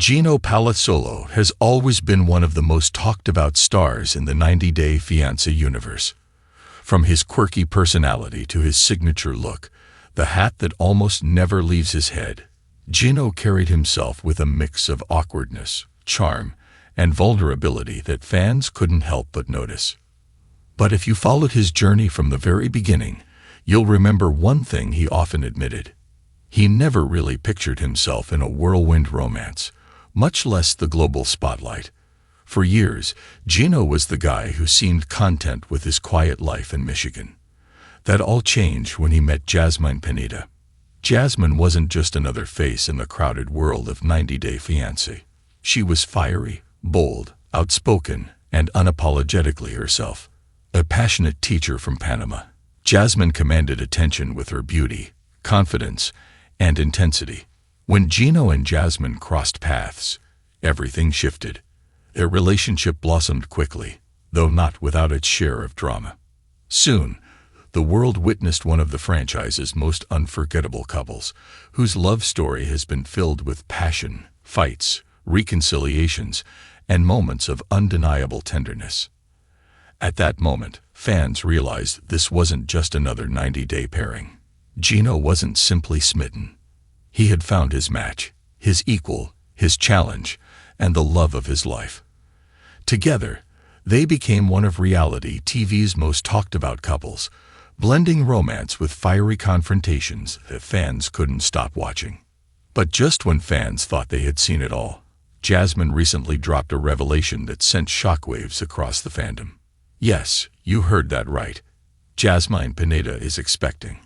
Gino Palazzolo has always been one of the most talked about stars in the 90-Day Fiancé universe. From his quirky personality to his signature look, the hat that almost never leaves his head, Gino carried himself with a mix of awkwardness, charm, and vulnerability that fans couldn't help but notice. But if you followed his journey from the very beginning, you'll remember one thing he often admitted. He never really pictured himself in a whirlwind romance, much less the global spotlight. For years, Gino was the guy who seemed content with his quiet life in Michigan. That all changed when he met Jasmine Pineda. Jasmine wasn't just another face in the crowded world of 90-Day Fiancé. She was fiery, bold, outspoken, and unapologetically herself. A passionate teacher from Panama, Jasmine commanded attention with her beauty, confidence, and intensity. When Gino and Jasmine crossed paths, everything shifted. Their relationship blossomed quickly, though not without its share of drama. Soon, the world witnessed one of the franchise's most unforgettable couples, whose love story has been filled with passion, fights, reconciliations, and moments of undeniable tenderness. At that moment, fans realized this wasn't just another 90-day pairing. Gino wasn't simply smitten. He had found his match, his equal, his challenge, and the love of his life. Together, they became one of reality TV's most talked-about couples, blending romance with fiery confrontations that fans couldn't stop watching. But just when fans thought they had seen it all, Jasmine recently dropped a revelation that sent shockwaves across the fandom. Yes, you heard that right. Jasmine Pineda is expecting.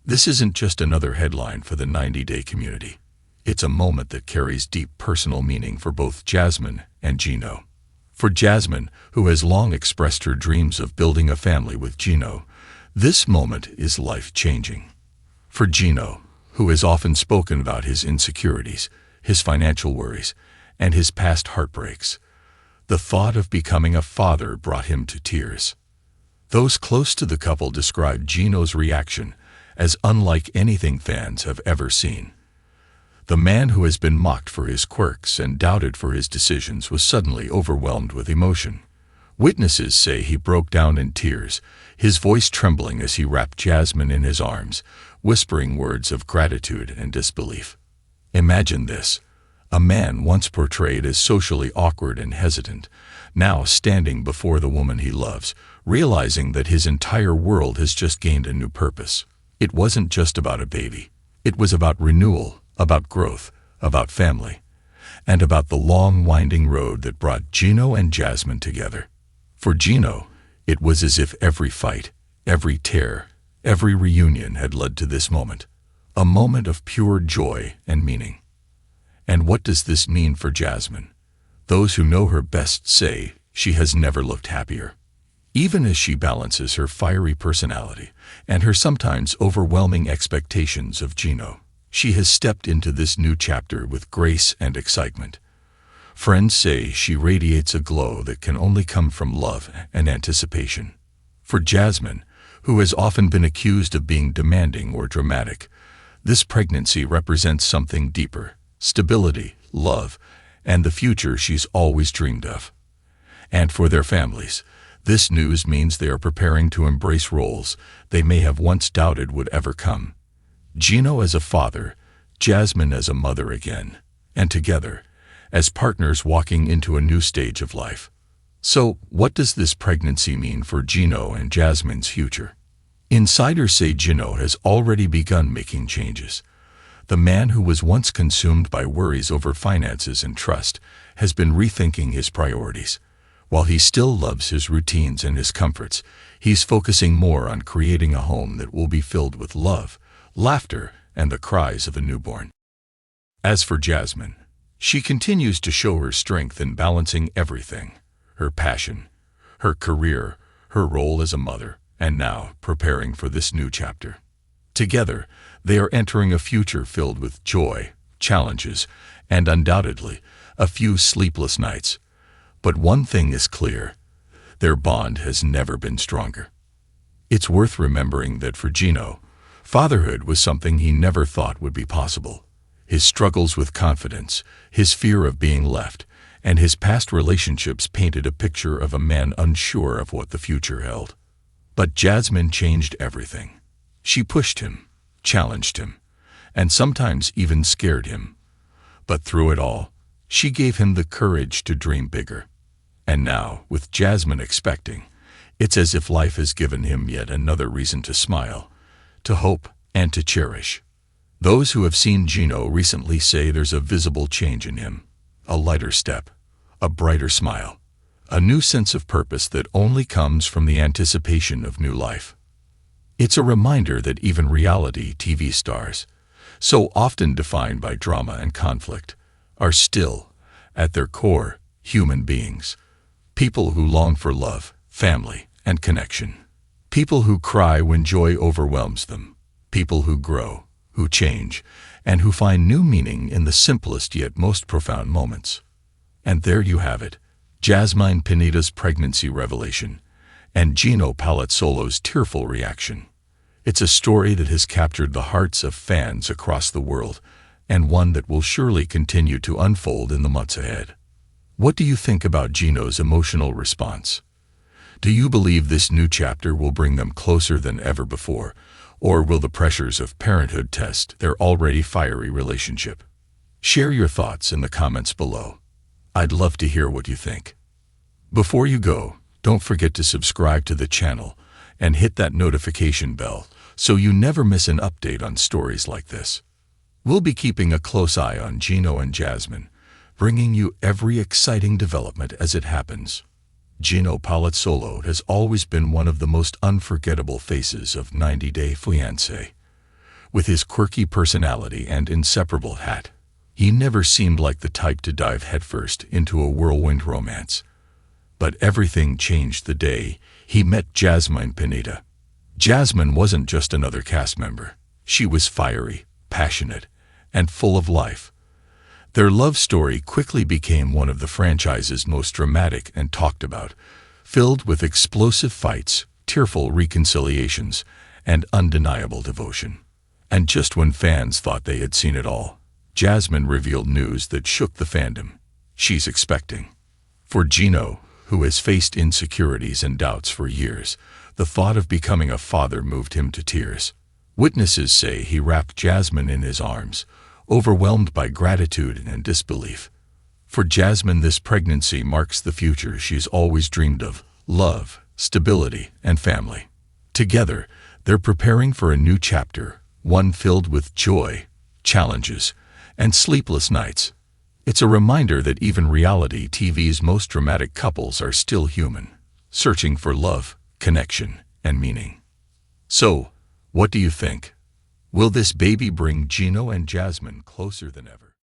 This isn't just another headline for the 90-Day community. It's a moment that carries deep personal meaning for both Jasmine and Gino. For Jasmine, who has long expressed her dreams of building a family with Gino, this moment is life-changing. For Gino, who has often spoken about his insecurities, his financial worries, and his past heartbreaks, the thought of becoming a father brought him to tears. Those close to the couple described Gino's reaction as unlike anything fans have ever seen. The man who has been mocked for his quirks and doubted for his decisions was suddenly overwhelmed with emotion. Witnesses say he broke down in tears, his voice trembling as he wrapped Jasmine in his arms, whispering words of gratitude and disbelief. Imagine this. A man once portrayed as socially awkward and hesitant, now standing before the woman he loves, realizing that his entire world has just gained a new purpose. It wasn't just about a baby. It was about renewal, about growth, about family, and about the long, winding road that brought Gino and Jasmine together. For Gino, it was as if every fight, every tear, every reunion had led to this moment, a moment of pure joy and meaning. And what does this mean for Jasmine? Those who know her best say she has never looked happier. Even as she balances her fiery personality and her sometimes overwhelming expectations of Gino, she has stepped into this new chapter with grace and excitement. Friends say she radiates a glow that can only come from love and anticipation. For Jasmine, who has often been accused of being demanding or dramatic, this pregnancy represents something deeper: stability, love, and the future she's always dreamed of. And for their families, this news means they are preparing to embrace roles they may have once doubted would ever come. Gino as a father, Jasmine as a mother again, and together, as partners walking into a new stage of life. So, what does this pregnancy mean for Gino and Jasmine's future? Insiders say Gino has already begun making changes. The man who was once consumed by worries over finances and trust has been rethinking his priorities. While he still loves his routines and his comforts, he's focusing more on creating a home that will be filled with love, laughter, and the cries of a newborn. As for Jasmine, she continues to show her strength in balancing everything: her passion, her career, her role as a mother, and now preparing for this new chapter. Together, they are entering a future filled with joy, challenges, and undoubtedly, a few sleepless nights. But one thing is clear: their bond has never been stronger. It's worth remembering that for Gino, fatherhood was something he never thought would be possible. His struggles with confidence, his fear of being left, and his past relationships painted a picture of a man unsure of what the future held. But Jasmine changed everything. She pushed him, challenged him, and sometimes even scared him. But through it all, she gave him the courage to dream bigger. And now, with Jasmine expecting, it's as if life has given him yet another reason to smile, to hope, and to cherish. Those who have seen Gino recently say there's a visible change in him, a lighter step, a brighter smile, a new sense of purpose that only comes from the anticipation of new life. It's a reminder that even reality TV stars, so often defined by drama and conflict, are still, at their core, human beings. People who long for love, family, and connection. People who cry when joy overwhelms them. People who grow, who change, and who find new meaning in the simplest yet most profound moments. And there you have it, Jasmine Pineda's pregnancy revelation, and Gino Palazzolo's tearful reaction. It's a story that has captured the hearts of fans across the world, and one that will surely continue to unfold in the months ahead. What do you think about Gino's emotional response? Do you believe this new chapter will bring them closer than ever before, or will the pressures of parenthood test their already fiery relationship? Share your thoughts in the comments below. I'd love to hear what you think. Before you go, don't forget to subscribe to the channel and hit that notification bell so you never miss an update on stories like this. We'll be keeping a close eye on Gino and Jasmine, bringing you every exciting development as it happens. Gino Palazzolo has always been one of the most unforgettable faces of 90 Day Fiancé. With his quirky personality and inseparable hat, he never seemed like the type to dive headfirst into a whirlwind romance. But everything changed the day he met Jasmine Pineda. Jasmine wasn't just another cast member. She was fiery, passionate, and full of life. Their love story quickly became one of the franchise's most dramatic and talked about, filled with explosive fights, tearful reconciliations, and undeniable devotion. And just when fans thought they had seen it all, Jasmine revealed news that shook the fandom. She's expecting. For Gino, who has faced insecurities and doubts for years, the thought of becoming a father moved him to tears. Witnesses say he wrapped Jasmine in his arms, overwhelmed by gratitude and disbelief. For Jasmine, this pregnancy marks the future she's always dreamed of: love, stability, and family. Together, they're preparing for a new chapter, one filled with joy, challenges, and sleepless nights. It's a reminder that even reality TV's most dramatic couples are still human, searching for love, connection, and meaning. So, what do you think? Will this baby bring Gino and Jasmine closer than ever?